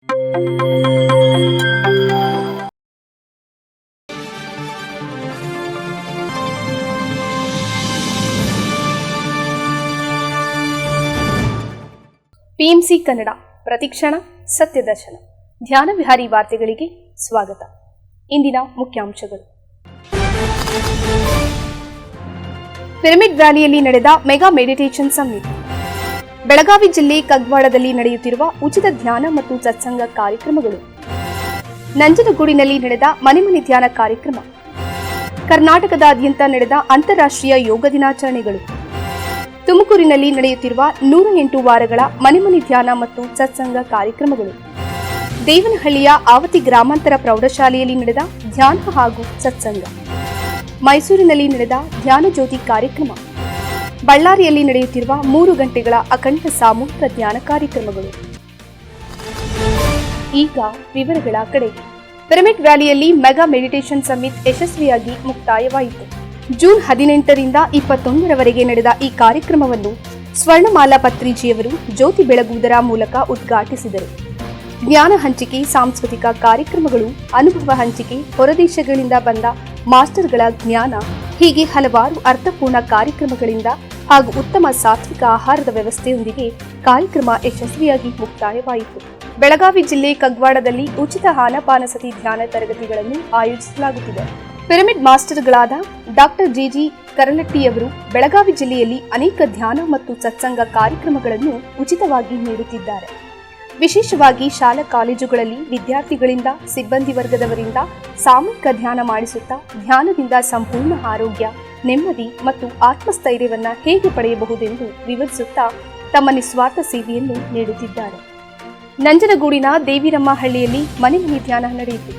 PMC Kannada ಪ್ರತಿಕ್ಷಣ ಸತ್ಯದರ್ಶನ ಧ್ಯಾನ ವಿಹಾರಿ ವಾರ್ತೆಗಳಿಗೆ ಸ್ವಾಗತ. ಇಂದಿನ ಮುಖ್ಯಾಂಶಗಳು. ಪಿರಮಿಡ್ ವ್ಯಾಲಿಯಲ್ಲಿ ನಡೆದ ಮೆಗಾ ಮೆಡಿಟೇಷನ್ ಸಮ್ಮಿಟ್. ಬೆಳಗಾವಿ ಜಿಲ್ಲೆ ಕಗ್ವಾಡದಲ್ಲಿ ನಡೆಯುತ್ತಿರುವ ಉಚಿತ ಧ್ಯಾನ ಮತ್ತು ಸತ್ಸಂಗ ಕಾರ್ಯಕ್ರಮಗಳು. ನಂಜನಗೂಡಿನಲ್ಲಿ ನಡೆದ ಮನೆ ಧ್ಯಾನ ಕಾರ್ಯಕ್ರಮ. ಕರ್ನಾಟಕದಾದ್ಯಂತ ನಡೆದ ಅಂತಾರಾಷ್ಟ್ರೀಯ ಯೋಗ ದಿನಾಚರಣೆಗಳು. ತುಮಕೂರಿನಲ್ಲಿ ನಡೆಯುತ್ತಿರುವ 108 ವಾರಗಳ ಮನೆ ಧ್ಯಾನ ಮತ್ತು ಸತ್ಸಂಗ ಕಾರ್ಯಕ್ರಮಗಳು. ದೇವನಹಳ್ಳಿಯ ಆವತಿ ಗ್ರಾಮಾಂತರ ಪ್ರೌಢಶಾಲೆಯಲ್ಲಿ ನಡೆದ ಧ್ಯಾನ ಹಾಗೂ ಸತ್ಸಂಗ. ಮೈಸೂರಿನಲ್ಲಿ ನಡೆದ ಧ್ಯಾನ ಜ್ಯೋತಿ ಕಾರ್ಯಕ್ರಮ. ಬಳ್ಳಾರಿಯಲ್ಲಿ ನಡೆಯುತ್ತಿರುವ 3 ಗಂಟೆಗಳ ಅಖಂಡ ಸಾಮೂಹಿಕ ಧ್ಯಾನ ಕಾರ್ಯಕ್ರಮಗಳು. ಈಗ ವಿವರಗಳ ಕಡೆಗೆ. ಪಿರಮಿಡ್ ವ್ಯಾಲಿಯಲ್ಲಿ ಮೆಗಾ ಮೆಡಿಟೇಷನ್ ಸಮ್ಮಿಟ್ ಯಶಸ್ವಿಯಾಗಿ ಮುಕ್ತಾಯವಾಯಿತು. ಜೂನ್ 18ರಿಂದ 21ರವರೆಗೆ ನಡೆದ ಈ ಕಾರ್ಯಕ್ರಮವನ್ನು ಸ್ವರ್ಣಮಾಲಾ ಪತ್ರಿಜಿಯವರು ಜ್ಯೋತಿ ಬೆಳಗುವುದರ ಮೂಲಕ ಉದ್ಘಾಟಿಸಿದರು. ಜ್ಞಾನ ಹಂಚಿಕೆ, ಸಾಂಸ್ಕೃತಿಕ ಕಾರ್ಯಕ್ರಮಗಳು, ಅನುಭವ ಹಂಚಿಕೆ, ಹೊರದೇಶಗಳಿಂದ ಬಂದ ಮಾಸ್ಟರ್ಗಳ ಜ್ಞಾನ, ಹೀಗೆ ಹಲವಾರು ಅರ್ಥಪೂರ್ಣ ಕಾರ್ಯಕ್ರಮಗಳಿಂದ ಹಾಗೂ ಉತ್ತಮ ಸಾತ್ವಿಕ ಆಹಾರದ ವ್ಯವಸ್ಥೆಯೊಂದಿಗೆ ಕಾರ್ಯಕ್ರಮ ಯಶಸ್ವಿಯಾಗಿ ಮುಕ್ತಾಯವಾಯಿತು. ಬೆಳಗಾವಿ ಜಿಲ್ಲೆ ಕಗ್ವಾಡದಲ್ಲಿ ಉಚಿತ ಆನಾಪಾನಸತಿ ಧ್ಯಾನ ತರಗತಿಗಳನ್ನು ಆಯೋಜಿಸಲಾಗುತ್ತಿದೆ. ಪಿರಮಿಡ್ ಮಾಸ್ಟರ್ಗಳಾದ ಡಾಕ್ಟರ್ ಜಿ ಕರಲಟ್ಟಿಯವರು ಬೆಳಗಾವಿ ಜಿಲ್ಲೆಯಲ್ಲಿ ಅನೇಕ ಧ್ಯಾನ ಮತ್ತು ಸತ್ಸಂಗ ಕಾರ್ಯಕ್ರಮಗಳನ್ನು ಉಚಿತವಾಗಿ ನೀಡುತ್ತಿದ್ದಾರೆ. ವಿಶೇಷವಾಗಿ ಶಾಲಾ ಕಾಲೇಜುಗಳಲ್ಲಿ ವಿದ್ಯಾರ್ಥಿಗಳಿಂದ, ಸಿಬ್ಬಂದಿ ವರ್ಗದವರಿಂದ ಸಾಮೂಹಿಕ ಧ್ಯಾನ ಮಾಡಿಸುತ್ತಾ ಧ್ಯಾನದಿಂದ ಸಂಪೂರ್ಣ ಆರೋಗ್ಯ, ನೆಮ್ಮದಿ ಮತ್ತು ಆತ್ಮಸ್ಥೈರ್ಯವನ್ನು ಹೇಗೆ ಪಡೆಯಬಹುದೆಂದು ವಿವರಿಸುತ್ತಾ ತಮ್ಮ ನಿಸ್ವಾರ್ಥ ಸೇವೆಯನ್ನು ನೀಡುತ್ತಿದ್ದಾರೆ. ನಂಜನಗೂಡಿನ ದೇವಿರಮ್ಮಹಳ್ಳಿಯಲ್ಲಿ ಮನೆ ಧ್ಯಾನ ನಡೆಯಿತು.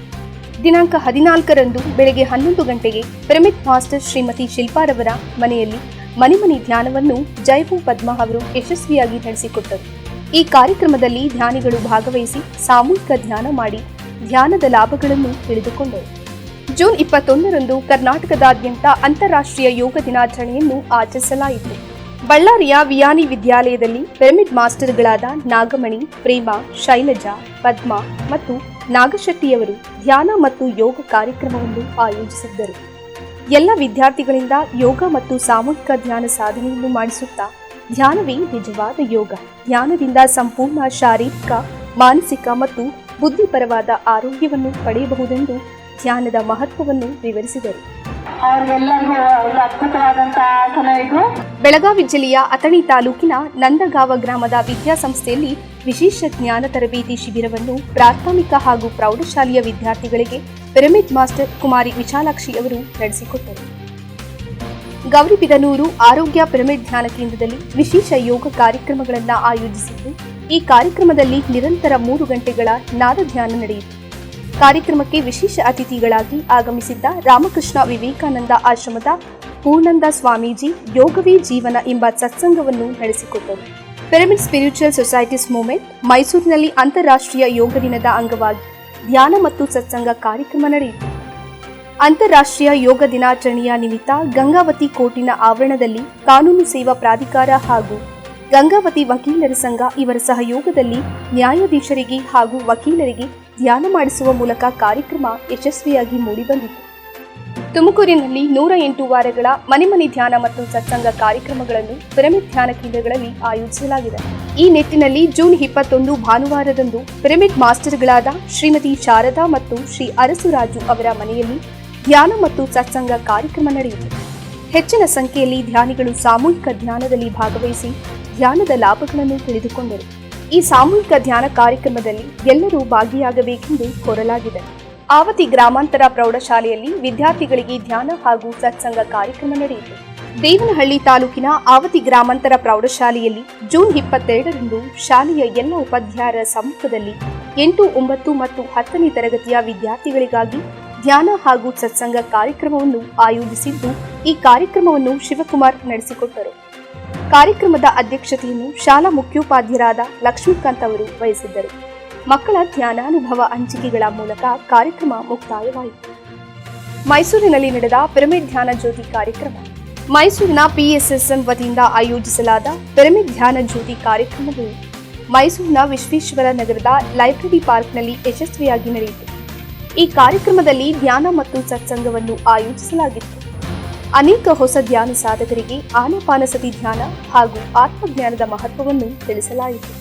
ದಿನಾಂಕ 14ರಂದು ಬೆಳಗ್ಗೆ 11 ಗಂಟೆಗೆ ಪಿರಮಿಡ್ ಮಾಸ್ಟರ್ ಶ್ರೀಮತಿ ಶಿಲ್ಪಾರವರ ಮನೆಯಲ್ಲಿ ಮನೆ ಧ್ಯಾನವನ್ನು ಜೈಪು ಪದ್ಮಾ ಅವರು ಯಶಸ್ವಿಯಾಗಿ ನಡೆಸಿಕೊಟ್ಟರು. ಈ ಕಾರ್ಯಕ್ರಮದಲ್ಲಿ ಧ್ಯಾನಿಗಳು ಭಾಗವಹಿಸಿ ಸಾಮೂಹಿಕ ಧ್ಯಾನ ಮಾಡಿ ಧ್ಯಾನದ ಲಾಭಗಳನ್ನು ತಿಳಿದುಕೊಂಡರು. ಜೂನ್ 21ರಂದು ಕರ್ನಾಟಕದಾದ್ಯಂತ ಅಂತಾರಾಷ್ಟ್ರೀಯ ಯೋಗ ದಿನಾಚರಣೆಯನ್ನು ಆಚರಿಸಲಾಯಿತು. ಬಳ್ಳಾರಿಯ ವಿಯಾನಿ ವಿದ್ಯಾಲಯದಲ್ಲಿ ಪಿರಮಿಡ್ ಮಾಸ್ಟರ್ಗಳಾದ ನಾಗಮಣಿ, ಪ್ರೇಮ, ಶೈಲಜಾ, ಪದ್ಮಾ ಮತ್ತು ನಾಗಶೆಟ್ಟಿಯವರು ಧ್ಯಾನ ಮತ್ತು ಯೋಗ ಕಾರ್ಯಕ್ರಮವನ್ನು ಆಯೋಜಿಸಿದ್ದರು. ಎಲ್ಲ ವಿದ್ಯಾರ್ಥಿಗಳಿಂದ ಯೋಗ ಮತ್ತು ಸಾಮೂಹಿಕ ಧ್ಯಾನ ಸಾಧನೆಯನ್ನು ಮಾಡಿಸುತ್ತಾ ಧ್ಯಾನವೇ ನಿಜವಾದ ಯೋಗ, ಧ್ಯಾನದಿಂದ ಸಂಪೂರ್ಣ ಶಾರೀರಿಕ, ಮಾನಸಿಕ ಮತ್ತು ಬುದ್ಧಿಪರವಾದ ಆರೋಗ್ಯವನ್ನು ಪಡೆಯಬಹುದೆಂದು ಧ್ಯಾನದ ಮಹತ್ವವನ್ನು ವಿವರಿಸಿದರು. ಬೆಳಗಾವಿ ಜಿಲ್ಲೆಯ ಅಥಣಿ ತಾಲೂಕಿನ ನಂದಗಾವ ಗ್ರಾಮದ ವಿದ್ಯಾಸಂಸ್ಥೆಯಲ್ಲಿ ವಿಶೇಷ ಜ್ಞಾನ ತರಬೇತಿ ಶಿಬಿರವನ್ನು ಪ್ರಾಥಮಿಕ ಹಾಗೂ ಪ್ರೌಢಶಾಲೆಯ ವಿದ್ಯಾರ್ಥಿಗಳಿಗೆ ಪಿರಮಿಡ್ ಮಾಸ್ಟರ್ ಕುಮಾರಿ ವಿಶಾಲಾಕ್ಷಿ ಅವರು ನಡೆಸಿಕೊಟ್ಟರು. ಗೌರಿಬಿದನೂರು ಆರೋಗ್ಯ ಪಿರಮಿಡ್ ಧ್ಯಾನ ಕೇಂದ್ರದಲ್ಲಿ ವಿಶೇಷ ಯೋಗ ಕಾರ್ಯಕ್ರಮಗಳನ್ನು ಆಯೋಜಿಸಿದ್ದು, ಈ ಕಾರ್ಯಕ್ರಮದಲ್ಲಿ ನಿರಂತರ 3 ಗಂಟೆಗಳ ನಾದ ಧ್ಯಾನ ನಡೆಯಿತು. ಕಾರ್ಯಕ್ರಮಕ್ಕೆ ವಿಶೇಷ ಅತಿಥಿಗಳಾಗಿ ಆಗಮಿಸಿದ್ದ ರಾಮಕೃಷ್ಣ ವಿವೇಕಾನಂದ ಆಶ್ರಮದ ಪೂರ್ಣಂದ ಸ್ವಾಮೀಜಿ ಯೋಗವೇ ಜೀವನ ಎಂಬ ಸತ್ಸಂಗವನ್ನು ನಡೆಸಿಕೊಟ್ಟರು. ಪಿರಮಿಡ್ ಸ್ಪಿರಿಚುವಲ್ ಸೊಸೈಟೀಸ್ ಮೂವ್ಮೆಂಟ್ ಮೈಸೂರಿನಲ್ಲಿ ಅಂತಾರಾಷ್ಟ್ರೀಯ ಯೋಗ ದಿನದ ಅಂಗವಾಗಿ ಧ್ಯಾನ ಮತ್ತು ಸತ್ಸಂಗ ಕಾರ್ಯಕ್ರಮ ನಡೆಯಿತು. ಅಂತಾರಾಷ್ಟ್ರೀಯ ಯೋಗ ದಿನಾಚರಣೆಯ ನಿಮಿತ್ತ ಗಂಗಾವತಿ ಕೋರ್ಟಿನ ಆವರಣದಲ್ಲಿ ಕಾನೂನು ಸೇವಾ ಪ್ರಾಧಿಕಾರ ಹಾಗೂ ಗಂಗಾವತಿ ವಕೀಲರ ಸಂಘ ಇವರ ಸಹಯೋಗದಲ್ಲಿ ನ್ಯಾಯಾಧೀಶರಿಗೆ ಹಾಗೂ ವಕೀಲರಿಗೆ ಧ್ಯಾನ ಮಾಡಿಸುವ ಮೂಲಕ ಕಾರ್ಯಕ್ರಮ ಯಶಸ್ವಿಯಾಗಿ ಮೂಡಿಬಂದಿತು. ತುಮಕೂರಿನಲ್ಲಿ 108 ವಾರಗಳ ಮನೆ ಧ್ಯಾನ ಮತ್ತು ಸತ್ಸಂಗ ಕಾರ್ಯಕ್ರಮಗಳನ್ನು ಪಿರಮಿಡ್ ಧ್ಯಾನ ಕೇಂದ್ರಗಳಲ್ಲಿ ಆಯೋಜಿಸಲಾಗಿದೆ. ಈ ನಿಟ್ಟಿನಲ್ಲಿ ಜೂನ್ 21 ಭಾನುವಾರದಂದು ಪಿರಮಿಡ್ ಮಾಸ್ಟರ್ಗಳಾದ ಶ್ರೀಮತಿ ಶಾರದಾ ಮತ್ತು ಶ್ರೀ ಅರಸುರಾಜು ಅವರ ಮನೆಯಲ್ಲಿ ಧ್ಯಾನ ಮತ್ತು ಸತ್ಸಂಗ ಕಾರ್ಯಕ್ರಮ ನಡೆಯಿತು. ಹೆಚ್ಚಿನ ಸಂಖ್ಯೆಯಲ್ಲಿ ಧ್ಯಾನಿಗಳು ಸಾಮೂಹಿಕ ಧ್ಯಾನದಲ್ಲಿ ಭಾಗವಹಿಸಿ ಧ್ಯಾನದ ಲಾಭಗಳನ್ನು ತಿಳಿದುಕೊಂಡರು. ಈ ಸಾಮೂಹಿಕ ಧ್ಯಾನ ಕಾರ್ಯಕ್ರಮದಲ್ಲಿ ಎಲ್ಲರೂ ಭಾಗಿಯಾಗಬೇಕೆಂದು ಕೋರಲಾಗಿದೆ. ಆವತಿ ಗ್ರಾಮಾಂತರ ಪ್ರೌಢಶಾಲೆಯಲ್ಲಿ ವಿದ್ಯಾರ್ಥಿಗಳಿಗೆ ಧ್ಯಾನ ಹಾಗೂ ಸತ್ಸಂಗ ಕಾರ್ಯಕ್ರಮ ನಡೆಯಿತು. ದೇವನಹಳ್ಳಿ ತಾಲೂಕಿನ ಆವತಿ ಗ್ರಾಮಾಂತರ ಪ್ರೌಢಶಾಲೆಯಲ್ಲಿ ಜೂನ್ 22ರಂದು ಶಾಲೆಯ ಎಲ್ಲ ಉಪಾಧ್ಯಾಯರ ಸಮ್ಮುಖದಲ್ಲಿ 8, 9 ಮತ್ತು 10ನೇ ತರಗತಿಯ ವಿದ್ಯಾರ್ಥಿಗಳಿಗಾಗಿ ಧ್ಯಾನ ಹಾಗೂ ಸತ್ಸಂಗ ಕಾರ್ಯಕ್ರಮವನ್ನು ಆಯೋಜಿಸಿದ್ದು, ಈ ಕಾರ್ಯಕ್ರಮವನ್ನು ಶಿವಕುಮಾರ್ ನಡೆಸಿಕೊಟ್ಟರು. ಕಾರ್ಯಕ್ರಮದ ಅಧ್ಯಕ್ಷತೆಯನ್ನು ಶಾಲಾ ಮುಖ್ಯೋಪಾಧ್ಯಾಯರಾದ ಲಕ್ಷ್ಮೀಕಾಂತ್ ಅವರು ವಹಿಸಿದ್ದರು. ಮಕ್ಕಳ ಧ್ಯಾನಾನುಭವ ಹಂಚಿಕೆಗಳ ಮೂಲಕ ಕಾರ್ಯಕ್ರಮ ಮುಕ್ತಾಯವಾಯಿತು. ಮೈಸೂರಿನಲ್ಲಿ ನಡೆದ ಪಿರಮಿಡ್ ಧ್ಯಾನ ಜ್ಯೋತಿ ಕಾರ್ಯಕ್ರಮ. ಮೈಸೂರಿನ PSSM ವತಿಯಿಂದ ಆಯೋಜಿಸಲಾದ ಪಿರಮಿಡ್ ಧ್ಯಾನ ಜ್ಯೋತಿ ಕಾರ್ಯಕ್ರಮವು ಮೈಸೂರಿನ ವಿಶ್ವೇಶ್ವರ ನಗರದ ಲೈಬ್ರರಿ ಪಾರ್ಕ್ನಲ್ಲಿ ಯಶಸ್ವಿಯಾಗಿ ನಡೆಯಿತು. ಈ ಕಾರ್ಯಕ್ರಮದಲ್ಲಿ ಧ್ಯಾನ ಮತ್ತು ಸತ್ಸಂಗವನ್ನು ಆಯೋಜಿಸಲಾಗಿತ್ತು. ಅನೇಕ ಹೊಸ ಧ್ಯಾನ ಸಾಧಕರಿಗೆ ಆನಾಪಾನಸತಿ ಧ್ಯಾನ ಹಾಗೂ ಆತ್ಮಜ್ಞಾನದ ಮಹತ್ವವನ್ನು ತಿಳಿಸಲಾಯಿತು.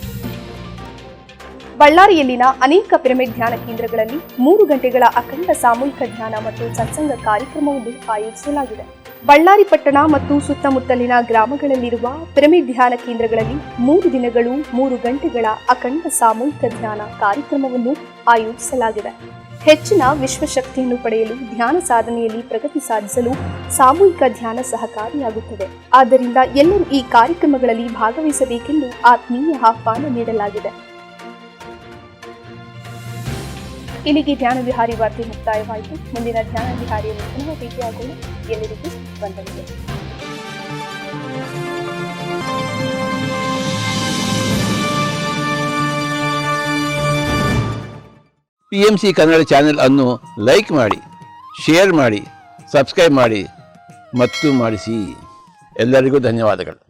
ಬಳ್ಳಾರಿಯಲ್ಲಿನ ಅನೇಕ ಪಿರಮಿಡ್ ಧ್ಯಾನ ಕೇಂದ್ರಗಳಲ್ಲಿ 3 ಗಂಟೆಗಳ ಅಖಂಡ ಸಾಮೂಹಿಕ ಧ್ಯಾನ ಮತ್ತು ಸತ್ಸಂಗ ಕಾರ್ಯಕ್ರಮವನ್ನು ಆಯೋಜಿಸಲಾಗಿದೆ. ಬಳ್ಳಾರಿ ಪಟ್ಟಣ ಮತ್ತು ಸುತ್ತಮುತ್ತಲಿನ ಗ್ರಾಮಗಳಲ್ಲಿರುವ ಪಿರಮಿಡ್ ಧ್ಯಾನ ಕೇಂದ್ರಗಳಲ್ಲಿ 3 ದಿನಗಳು 3 ಗಂಟೆಗಳ ಅಖಂಡ ಸಾಮೂಹಿಕ ಧ್ಯಾನ ಕಾರ್ಯಕ್ರಮವನ್ನು ಆಯೋಜಿಸಲಾಗಿದೆ. ಹೆಚ್ಚಿನ ವಿಶ್ವಶಕ್ತಿಯನ್ನು ಪಡೆಯಲು ಧ್ಯಾನ ಸಾಧನೆಯಲ್ಲಿ ಪ್ರಗತಿ ಸಾಧಿಸಲು ಸಾಮೂಹಿಕ ಧ್ಯಾನ ಸಹಕಾರಿಯಾಗುತ್ತದೆ. ಆದ್ದರಿಂದ ಎಲ್ಲರೂ ಈ ಕಾರ್ಯಕ್ರಮಗಳಲ್ಲಿ ಭಾಗವಹಿಸಬೇಕೆಂದು ಆತ್ಮೀಯ ಆಹ್ವಾನ ನೀಡಲಾಗಿದೆ. ಇಲ್ಲಿಗೆ ಧ್ಯಾನ ವಿಹಾರಿ ವಾರ್ತೆ ಮುಕ್ತಾಯವಾಯಿತು. ಮುಂದಿನ ಧ್ಯಾನ ವಿಹಾರಿಯಲ್ಲಿ ಪುನಃ ಭೇಟಿಯಾಗೋಣ. ಎಲ್ಲರಿಗೂ ವಂದನೆಗಳು. PMC ಕನ್ನಡ ಚಾನೆಲ್ ಅನ್ನು ಲೈಕ್ ಮಾಡಿ, ಶೇರ್ ಮಾಡಿ, ಸಬ್ಸ್ಕ್ರೈಬ್ ಮಾಡಿ ಮತ್ತು ಮಾಡಿಸಿ. ಎಲ್ಲರಿಗೂ ಧನ್ಯವಾದಗಳು.